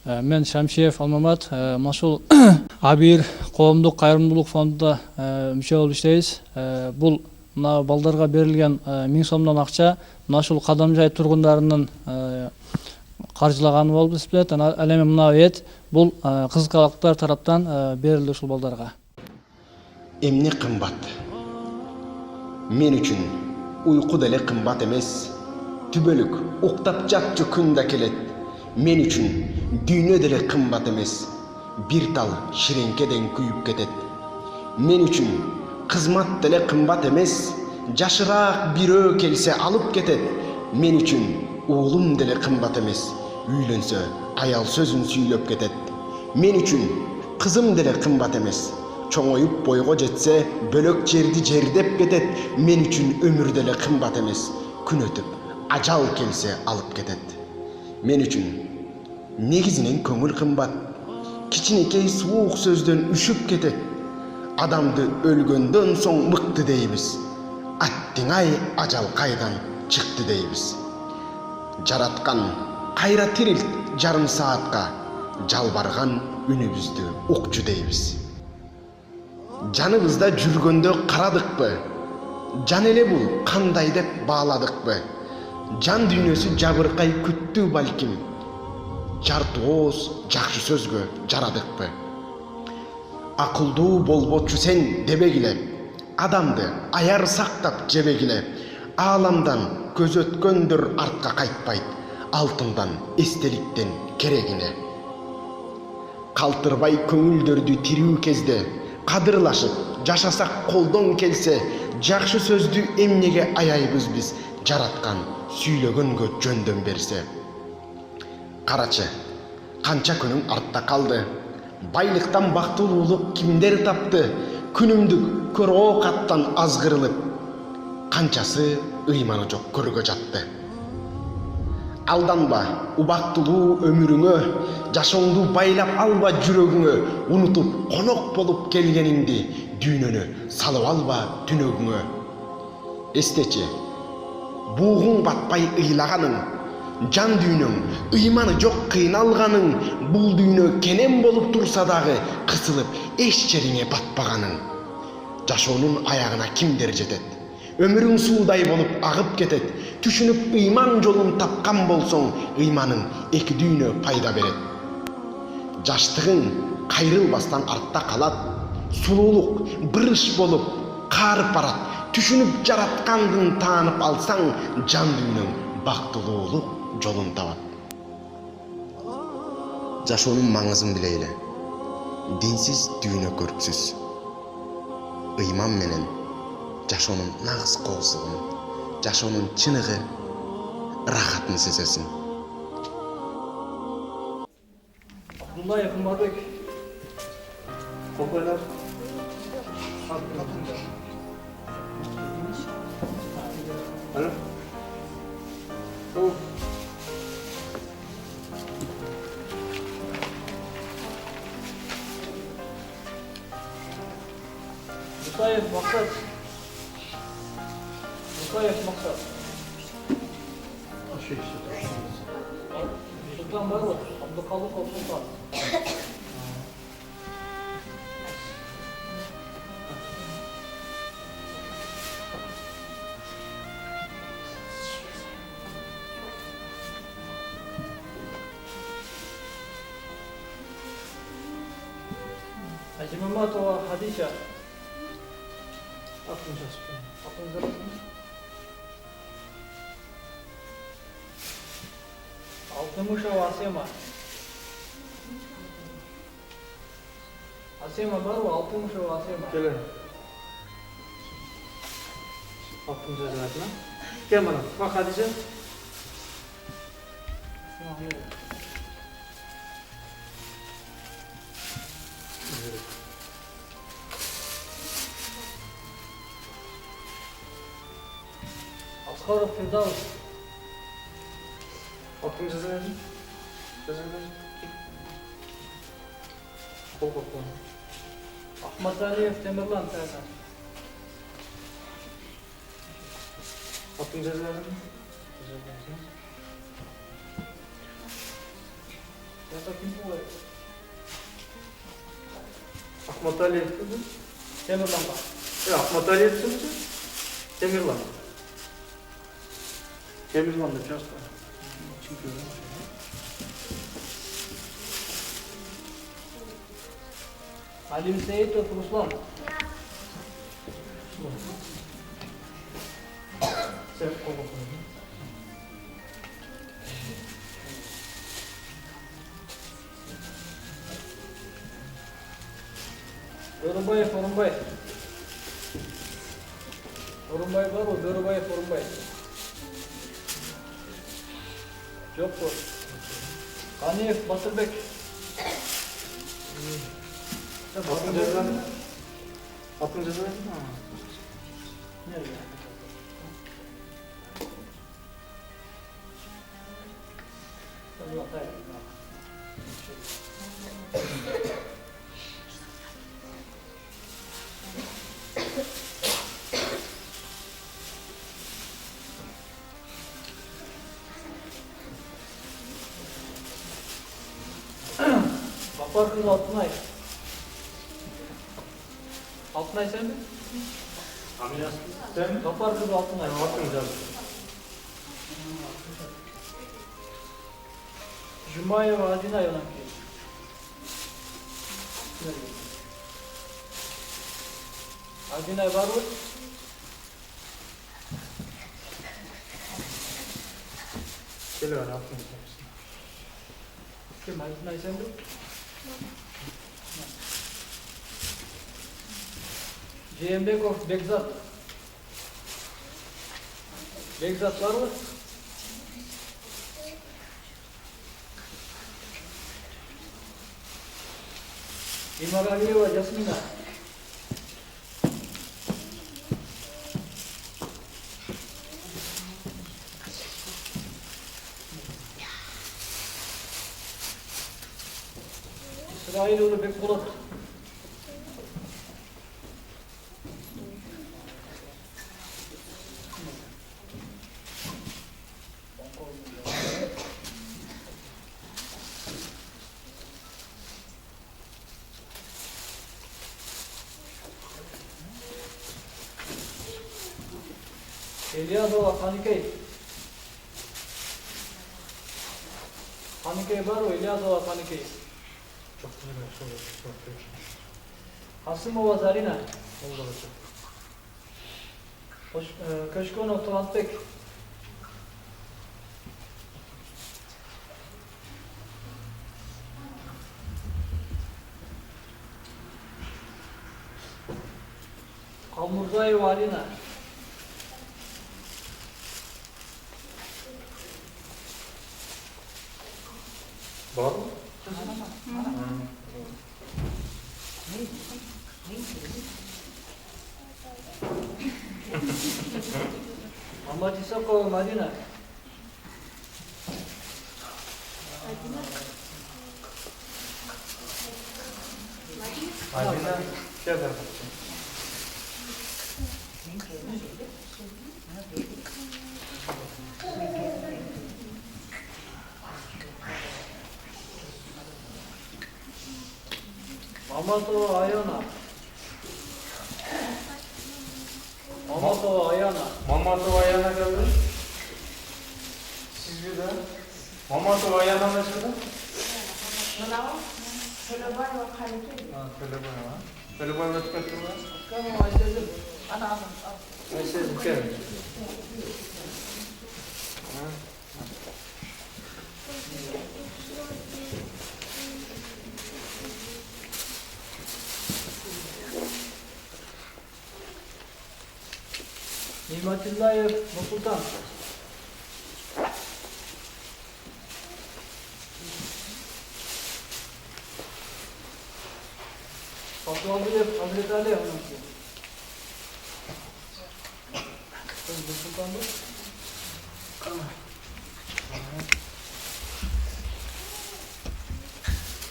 Мен Шамшиев Алмамат, машул Абир коомдук кайрымдуулук фондунда мүчө болуп иштейбиз. Бул мына балдарга берилген 1000 сомдон акча машул Кадам жай тургундарынын каржылаганы болуп эсептелет. Ал эми мына бет бул кызыкалыктар тараптан берилди ушул балдарга. Эмне кымбат? Мен үчүн уйку деле кымбат эмес. Түбөлүк уктап жатчу күн да келет. Мен үчүн дүйнө деле кымбат эмес. Бир тал ширеңкеден күйүп кетет. Мен үчүн кызмат деле кымбат эмес. Жашыраак бирөө келсе алып кетет. Мен үчүн уулум деле кымбат эмес. Үйлөнсө аял сөзүн сүйлөп кетет. Мен үчүн кызым деле кымбат эмес. Чоңоюп бойго жетсе бөлөк жерди жердеп кетет. Мен үчүн өмүр деле кымбат эмес. Күн өтүп ажал келсе алып кетет. Мен үчүн негизинен көңүл кымбат. Кичинекей суук сөздөн үшүп кетет. Адамды өлгөндөн соң мыкты дейбиз. Аттиңай ажал кайдан чыкты дейбиз. Жараткан кайра тирилт жарым саатка. Жалбарган үнүбүздү укчу дейбиз. Жаныбызда жүргөндө карадыкпы? Жан эле бул кандай деп бааладыкпы? Жан дүйнөсү жабыркай күттү балким. Жарты ооз жакшы сөзгө жарадыкпы? Акылдуу болбочу сен дебегиле. Адамды аяр сактап жебегиле. Ааламдан көз өткөндөр артка кайтпайт. Алтындан эстеликтен керегине. Калтырбай көңүлдөрдү тирүү кезде кадырлашып жашасак колдон келсе, жакшы сөздү эмнеге аяйбыз биз, жараткан сүйлөгөнгө жөндөн берсе. Карачы, канча күнүң артта калды. Байлыктан бактылуулук кимдер тапты? Күнүмдүк көр оокаттан азгырылып, канчасы ыйманы жок көргө жатты. Алданба убактылуу өмүрүңө, жашооңду байлап алба жүрөгүңө, унутуп конок болуп келгениңди, дүйнөнү салып алба түнөгүңө. Эстечи, бугуң батпай ыйлаганың, жан дүйнөң ыйманы жок кыйналганың, бул дүйнө кенен болуп турса дагы кысылып эч жериңе батпаганың. Жашоонун аягына кимдер жетет? Өмүрүң суудай болуп агып кетет. Түшүнүп ыйман жолун тапкан болсоң, ыйманың эки дүйнө пайда берет. Жаштыгың кайрылбастан артта калат. Сулуулук бырыш болуп каарып барат. Түшүнүп жараткандын таанып алсаң, жан дүйнөң бактылуулук жолун табат. Жашоонун маңызын билейле. Динсиз дүйнө көрксүз. Ыйман менен жашоонун нагыз коосугун, жашоонун чыныгы, рахатын сезесиң. Абдуллаев Умарбек. Копайлар. Алло. Мусаев Максат. Мусаев Максат. Султан бар ғой, Абдыкалыков Султан. Ажимаматова Хадиша. Алтымышева Асема. Асема бар ғой, Алтымышева Асема. Келе. Алтын жазылатына. Кел мына, ма Хадиша. Асқаров Фирдаус. Алтын жазылатына. Қол қол. Ахматалиев Темірлан Сәйхан. Алтын жазылатына. Ahmet Ali etsin. Temirlan'da. Ahmet Ali etsin mi? Demirlan. Demirlan'da biraz var. Çünkü Halim Seyit ve Ruslan. sen kovasın. Orunbay. Orunbay var o, Orunbay. Yok bu. Kaniyef, Batırbek. Atın cezanı. Atın cezanı. Nerede? Allah hayır. Kapar kız Altınay. Altınay sen mi? Aminas. Sen Kapar kız Altınay. atın cezanı. Cuma'ya ve Adinay olan ki. Adinay var mı? Geliyor atın cezanı. Kim? Adinay sen mi? Ceyembekov, Bekzat. Bekzat var mı? İmar Aliyeva, Yasmina. İsrailoğlu Bekbulat. Elyazova, Hanikey. Hanikey var o, Elyazova, Hanikey. Çok güzel. Çok güzel. Hasımova, Zarina. Oldu hocam. Köşkonov, Talatbek. Kalmurzayeva, Alina. Var mı? Ahmet İsakova, Madina. Aydın'a şey yapalım. Mamatova, Ayana. Mamatova, Ayana. Mamatov ayağına geldi. Siz bir de. Mamatov ayağına anlaşıldı. Şöyle var mı kalite? Ha, telefon var. Telefon da tükettim var. Tamam, Ayşe'cim. Ana aldım. Neyse, dikkat. Nimetillayev, Nursultan. Fatmaliyev, Hazreti Ali Hanım'sı. Nursultan bu.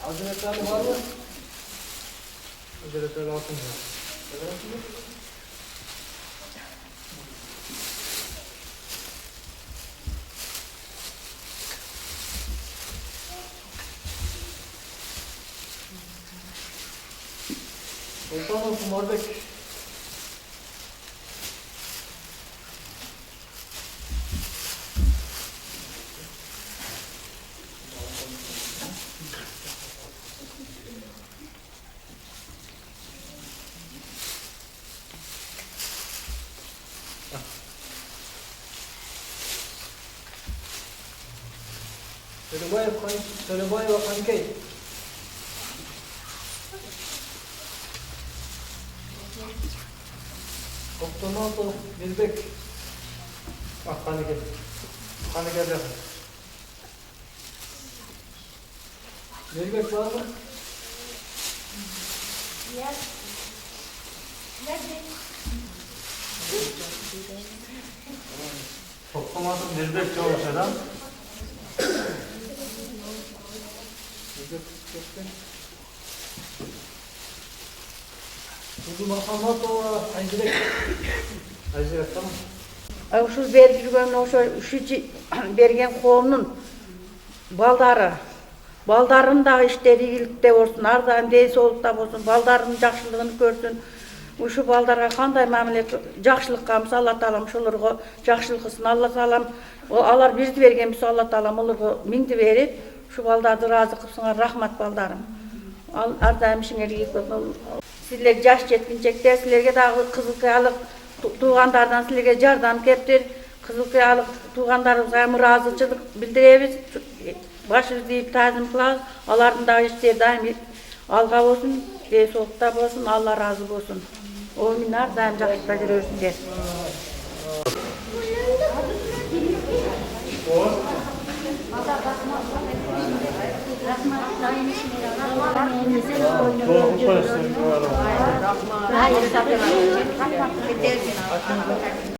Hazreti Ali var mı? Hazreti Ali altın var. Sultanov Umarbek. Төлебаева Қанкей. Тоқтаматов Белбек. Қанекей. Қанекей жақын. Белбек бар ма? Тоқтаматов Белбек жауапшыдан. Kuzu Mahamatova Aydirek. Aydirek tamam. Uşul berip жүргөн ошо берген коомдун балдарын да иштери ийгиликте болсун, ар дайым ден соолукта болсун, балдарынын жакшылыгын көрсүн. Ушу балдарга кандай мамиле жакшылык кылабыз, Алла таалам ошолорго жакшылык кылсын. Алла таалам алар бизди бергенбиз, Алла таалам олорго миңди берип, ушу балдарды ыраазы кылсыңар. Рахмат балдарым. Ар дайым ишиңерге болсун. Силер жаш жеткинчектер, силерге дагы кызыл кыялык туугандардан силерге жардам кептир. Кызыл кыялык туугандарыбызга ыраазычылык билдиребиз. Башыбызды ийип таазим кылабыз. Алардын дагы иштери дайым алга болсун, ден соолукта болсун, Алла ыраазы болсун. Омин, ар дайым жакшылыкта жүрөсүңер. Rahmat.